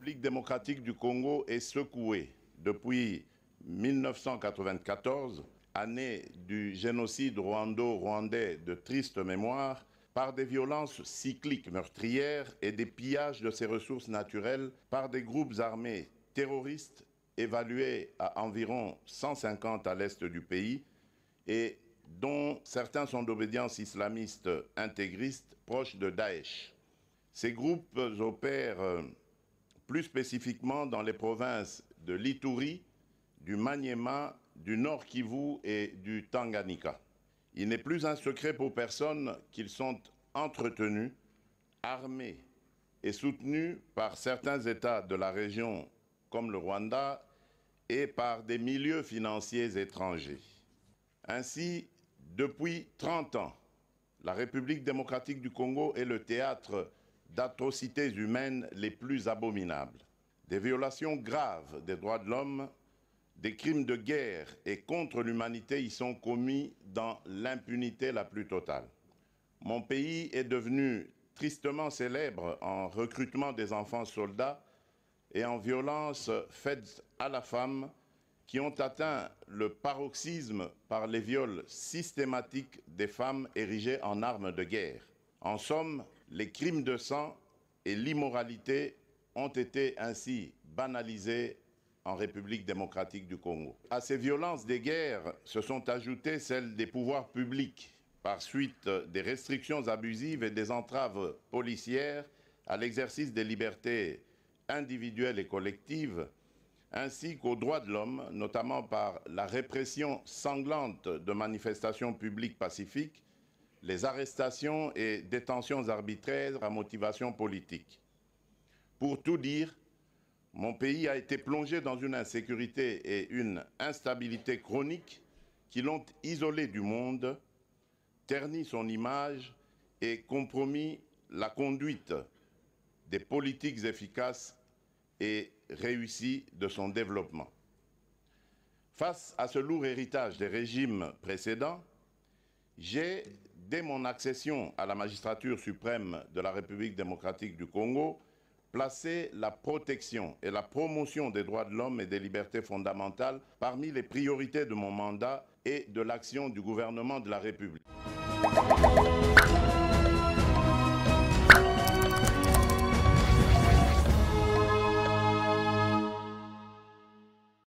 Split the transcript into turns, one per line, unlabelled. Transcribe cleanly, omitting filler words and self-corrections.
République démocratique du Congo est secouée depuis 1994, année du génocide rwando-rwandais de triste mémoire, par des violences cycliques meurtrières et des pillages de ses ressources naturelles par des groupes armés terroristes évalués à environ 150 à l'est du pays et dont certains sont d'obédience islamiste intégriste proches de Daesh. Ces groupes opèrent plus spécifiquement dans les provinces de l'Ituri, du Maniema, du Nord Kivu et du Tanganyika. Il n'est plus un secret pour personne qu'ils sont entretenus, armés et soutenus par certains États de la région comme le Rwanda et par des milieux financiers étrangers. Ainsi, depuis 30 ans, la République démocratique du Congo est le théâtre d'atrocités humaines les plus abominables. Des violations graves des droits de l'homme, des crimes de guerre et contre l'humanité y sont commis dans l'impunité la plus totale. Mon pays est devenu tristement célèbre en recrutement des enfants soldats et en violences faites à la femme qui ont atteint le paroxysme par les viols systématiques des femmes érigées en armes de guerre. En somme, les crimes de sang et l'immoralité ont été ainsi banalisés en République démocratique du Congo. À ces violences des guerres se sont ajoutées celles des pouvoirs publics par suite des restrictions abusives et des entraves policières à l'exercice des libertés individuelles et collectives, ainsi qu'aux droits de l'homme, notamment par la répression sanglante de manifestations publiques pacifiques, les arrestations et détentions arbitraires à motivation politique. Pour tout dire, mon pays a été plongé dans une insécurité et une instabilité chroniques qui l'ont isolé du monde, terni son image et compromis la conduite des politiques efficaces et réussies de son développement. Face à ce lourd héritage des régimes précédents, j'ai, dès mon accession à la magistrature suprême de la République démocratique du Congo, placé la protection et la promotion des droits de l'homme et des libertés fondamentales parmi les priorités de mon mandat et de l'action du gouvernement de la République.